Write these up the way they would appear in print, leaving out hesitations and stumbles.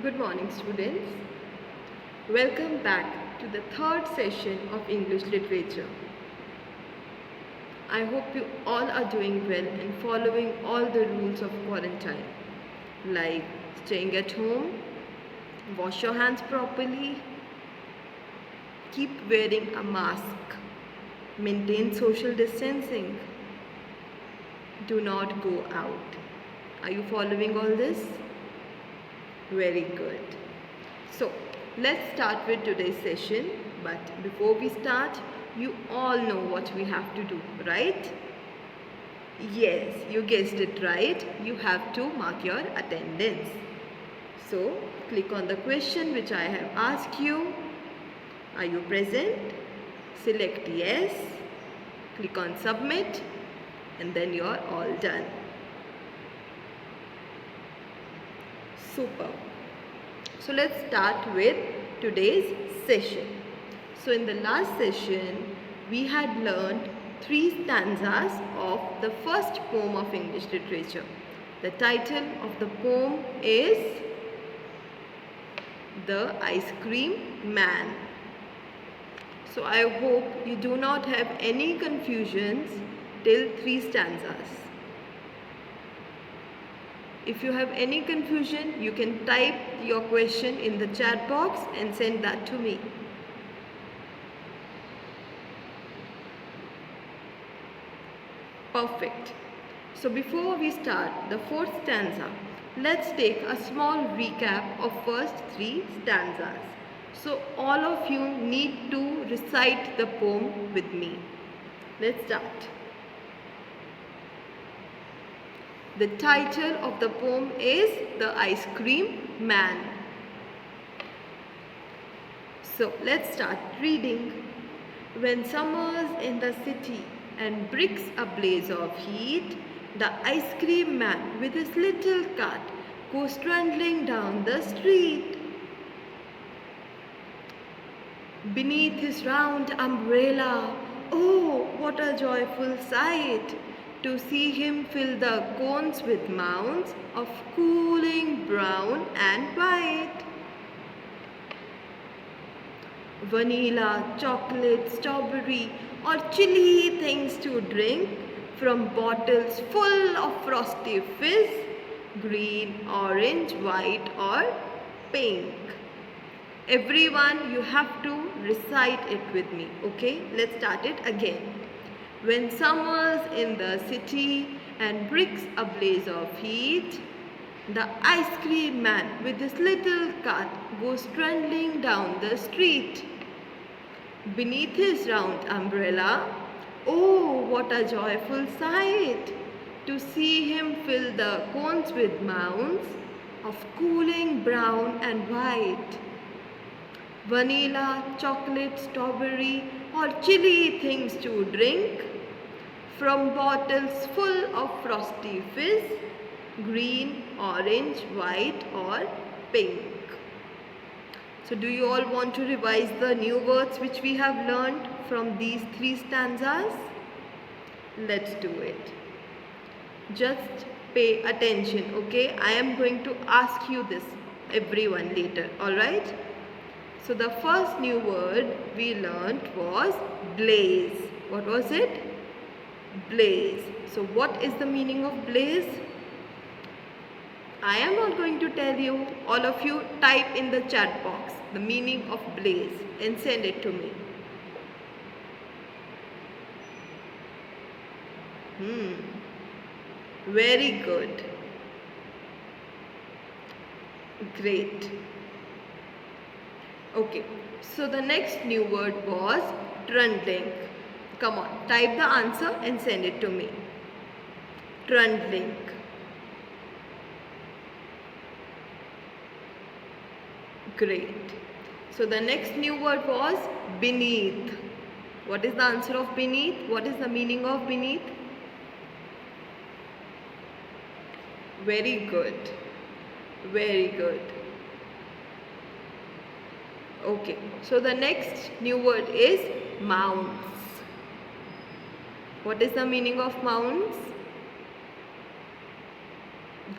Good morning, students. Welcome back to the third session of English literature. I hope you all are doing well and following all the rules of quarantine, like staying at home, wash your hands properly, keep wearing a mask, maintain social distancing, do not go out. Are you following all this? Very good. So, let's start with today's session. But before we start, you all know what we have to do, right? Yes, you guessed it right. You have to mark your attendance. So, click on the question which I have asked you. Are you present? Select yes. Click on submit and then you're all done. Super. So let's start with today's session. So in the last session, we had learned 3 stanzas of the first poem of English literature. The title of the poem is The Ice Cream Man. So I hope you do not have any confusions till 3 stanzas. If you have any confusion, you can type your question in the chat box and send that to me. Perfect. So before we start the 4th stanza, let's take a small recap of first 3 stanzas. So all of you need to recite the poem with me. Let's start. The title of the poem is The Ice Cream Man. So let's start reading. When summer's in the city and bricks a blaze of heat, the ice cream man with his little cart goes trundling down the street. Beneath his round umbrella, oh, what a joyful sight! To see him fill the cones with mounds of cooling brown and white. Vanilla, chocolate, strawberry, or chilly things to drink from bottles full of frosty fizz, green, orange, white, or pink. Everyone, you have to recite it with me, okay? Let's start it again. When summer's in the city and bricks a blaze of heat, the ice cream man with his little cart goes trundling down the street. Beneath his round umbrella, oh, what a joyful sight! To see him fill the cones with mounds of cooling brown and white. Vanilla, chocolate, strawberry, or chilly things to drink from bottles full of frosty fizz, green, orange, white, or pink. So do you all want to revise the new words which we have learned from these 3 stanzas? Let's do it. Just pay attention, okay? I am going to ask you this, everyone, later, alright? So the first new word we learnt was blaze. What was it? Blaze. So what is the meaning of blaze? I am not going to tell you. All of you type in the chat box the meaning of blaze and send it to me. Very good. Great. Okay, so the next new word was trundling. Come on, type the answer and send it to me. Trundling. Great. So the next new word was beneath. What is the answer of beneath? What is the meaning of beneath? Very good. Very good. Okay, so the next new word is mounds. What is the meaning of mounds?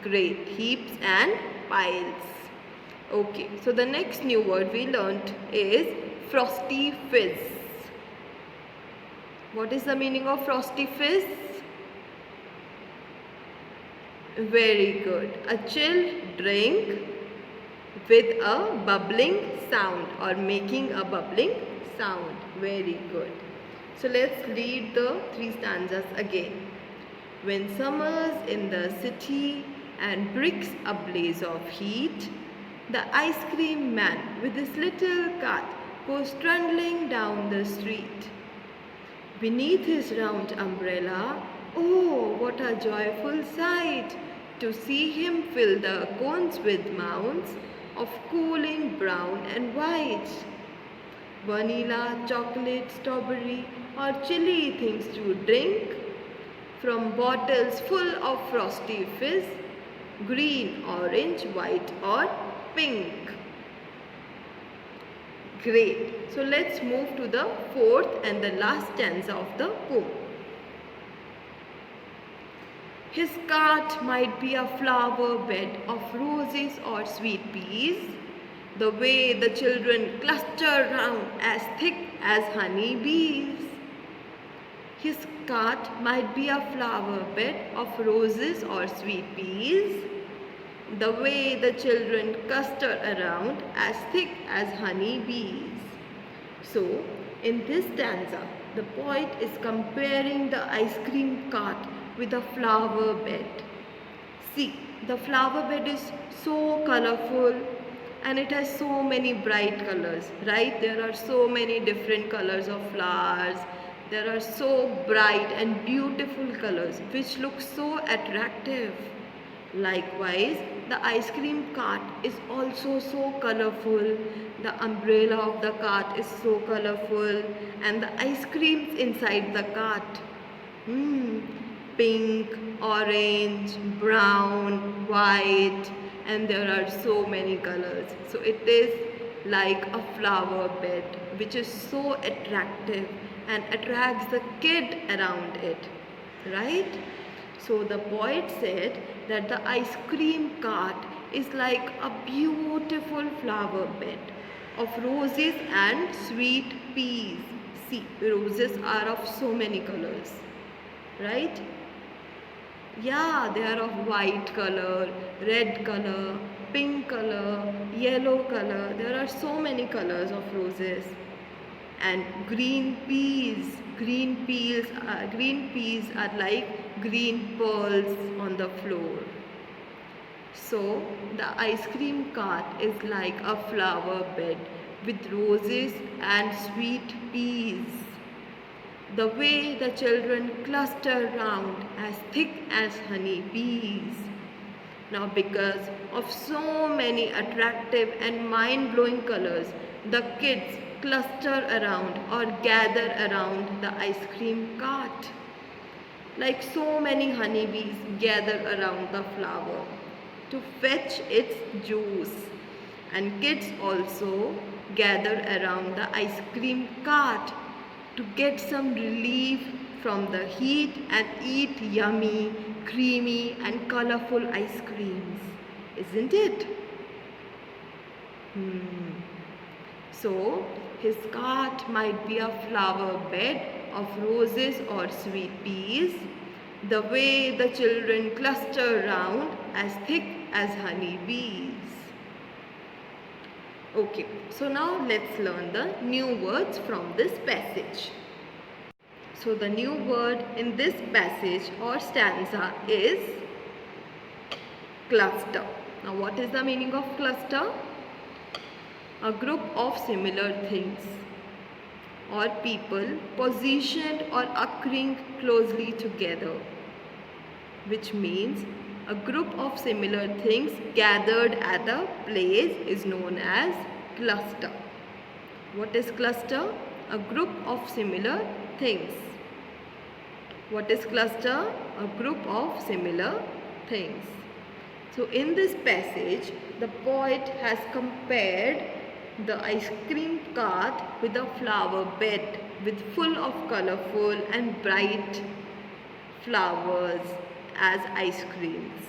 Great, heaps and piles. Okay, so the next new word we learnt is frosty fizz. What is the meaning of frosty fizz? Very good. A chill drink with a bubbling sound or making a bubbling sound. Very good. So let's read the three stanzas again. When summer's in the city and bricks a blaze of heat, the ice cream man with his little cart goes trundling down the street. Beneath his round umbrella, oh, what a joyful sight to see him fill the cones with mounds of cooling brown and white. Vanilla, chocolate, strawberry, or chilly things to drink from bottles full of frosty fizz, green, orange, white, or pink. Great. So let's move to the fourth and the last stanza of the poem. His cart might be a flower bed of roses or sweet peas, the way the children cluster round as thick as honey bees. His cart might be a flower bed of roses or sweet peas, the way the children cluster around as thick as honey bees. So, in this stanza, the poet is comparing the ice cream cart with a flower bed. See, the flower bed is so colorful and it has so many bright colors, right? There are so many different colors of flowers. There are so bright and beautiful colors which look so attractive. Likewise, the ice cream cart is also so colorful. The umbrella of the cart is so colorful and the ice creams inside the cart. Pink, orange, brown, white, and there are so many colors. So it is like a flower bed which is so attractive and attracts the kid around it, right? So the poet said that the ice cream cart is like a beautiful flower bed of roses and sweet peas. See, roses are of so many colors, right? Yeah, they are of white color, red color, pink color, yellow color. There are so many colors of roses. And green peas. Green peas are like green pearls on the floor. So the ice cream cart is like a flower bed with roses and sweet peas. The way the children cluster round as thick as honey bees. Now because of so many attractive and mind-blowing colors, the kids cluster around or gather around the ice cream cart. Like so many honeybees gather around the flower to fetch its juice. And kids also gather around the ice cream cart to get some relief from the heat and eat yummy, creamy and colorful ice creams. Isn't it? So, his cart might be a flower bed of roses or sweet peas, the way the children cluster round as thick as honey bees. Okay, so now let's learn the new words from this passage. So the new word in this passage or stanza is cluster. Now what is the meaning of cluster? A group of similar things or people positioned or occurring closely together, which means a group of similar things gathered at a place is known as cluster. What is cluster? A group of similar things. What is cluster? A group of similar things. So in this passage, the poet has compared the ice cream cart with a flower bed with full of colorful and bright flowers as ice creams.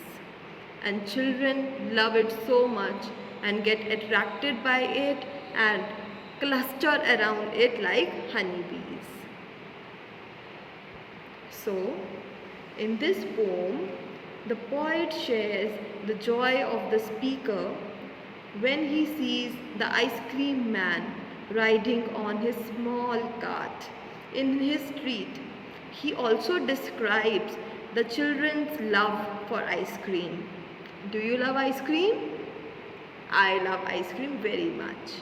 And children love it so much and get attracted by it and cluster around it like honeybees. So, in this poem, the poet shares the joy of the speaker when he sees the ice cream man riding on his small cart in his street. He also describes the children's love for ice cream. Do you love ice cream? I love ice cream very much.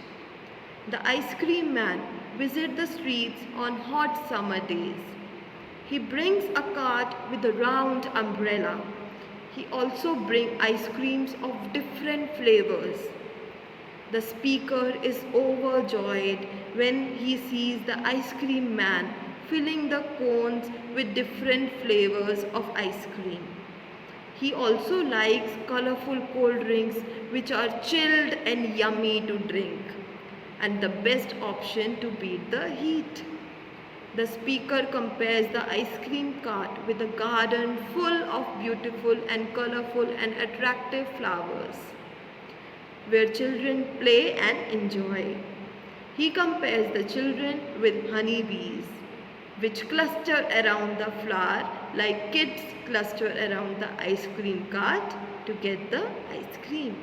The ice cream man visits the streets on hot summer days. He brings a cart with a round umbrella. He also brings ice creams of different flavors. The speaker is overjoyed when he sees the ice cream man filling the cones with different flavors of ice cream. He also likes colorful cold drinks which are chilled and yummy to drink, and the best option to beat the heat. The speaker compares the ice cream cart with a garden full of beautiful and colorful and attractive flowers, where children play and enjoy. He compares the children with honeybees, which cluster around the flower like kids cluster around the ice cream cart to get the ice cream.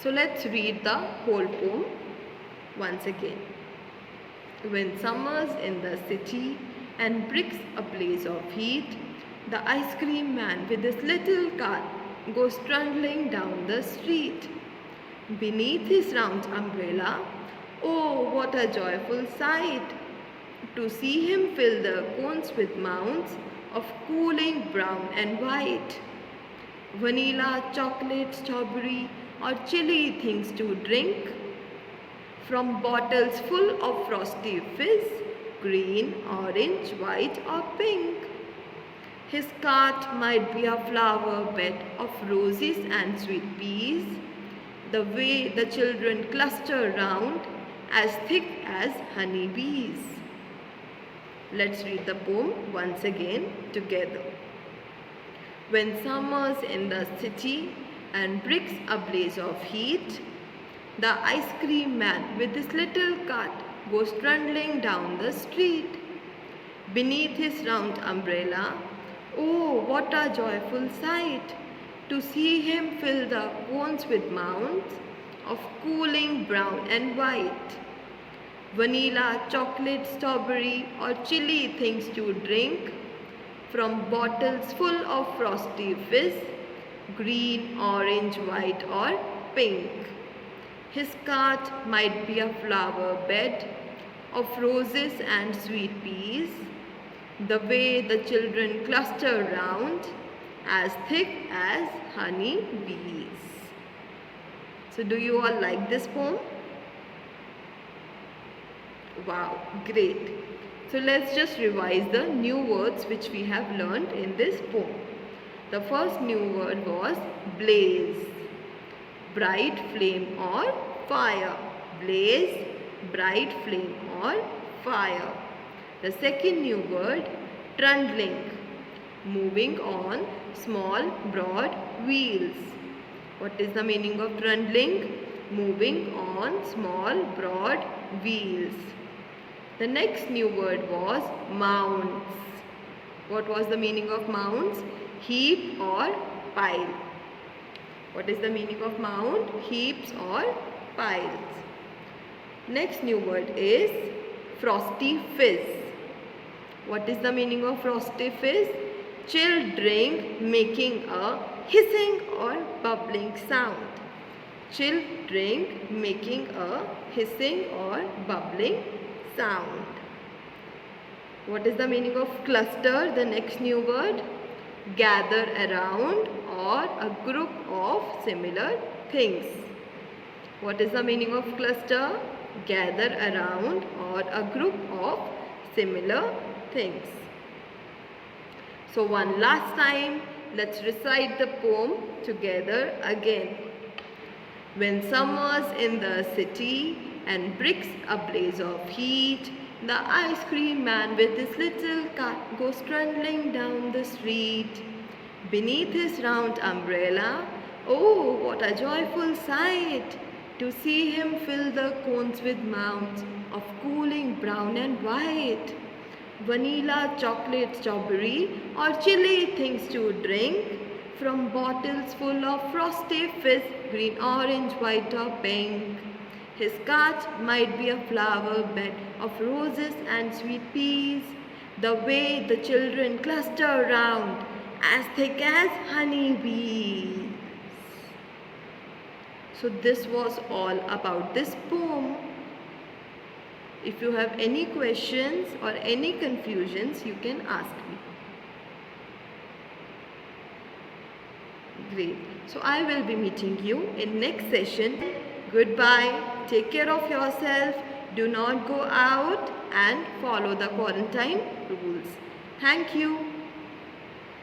So let's read the whole poem once again. When summer's in the city and bricks a blaze of heat, the ice cream man with his little cart goes trundling down the street. Beneath his round umbrella, oh, what a joyful sight! To see him fill the cones with mounds of cooling brown and white. Vanilla, chocolate, strawberry, or chilly things to drink. From bottles full of frosty fizz, green, orange, white, or pink. His cart might be a flower bed of roses and sweet peas, the way the children cluster round, as thick as honey bees. Let's read the poem once again together. When summer's in the city and bricks a blaze of heat, the ice cream man with his little cart goes trundling down the street. Beneath his round umbrella, oh, what a joyful sight! To see him fill the cones with mounds of cooling brown and white. Vanilla, chocolate, strawberry, or chilly things to drink. From bottles full of frosty fizz, green, orange, white, or pink. His cart might be a flower bed of roses and sweet peas, the way the children cluster round, as thick as honey bees. So do you all like this poem? Wow, great. So let's just revise the new words which we have learned in this poem. The first new word was blaze, bright flame or fire. Blaze, bright flame or fire. The second new word, trundling, moving on small broad wheels. What is the meaning of trundling? Moving on small broad wheels. The next new word was mounds. What was the meaning of mounds? Heap or pile. What is the meaning of mound? Heaps or piles. Next new word is frosty fizz. What is the meaning of frosty fizz? Chilled drink making a hissing or bubbling sound. Chilled drink making a hissing or bubbling sound. What is the meaning of cluster? The next new word, gather around or a group of similar things. What is the meaning of cluster? Gather around or a group of similar things. So one last time, let's recite the poem together again. When summer's in the city and bricks a blaze of heat, the ice cream man with his little cart goes trundling down the street. Beneath his round umbrella, Oh, what a joyful sight to see him fill the cones with mounds of cooling brown and white. Vanilla, chocolate, strawberry, or chilly things to drink from bottles full of frosty fizz, green, orange, white, or pink. His cart might be a flower bed of roses and sweet peas, the way the children cluster round, as thick as honeybees. So this was all about this poem. If you have any questions or any confusions, you can ask me. Great. So I will be meeting you in next session. Goodbye. Take care of yourself. Do not go out and follow the quarantine rules. Thank you.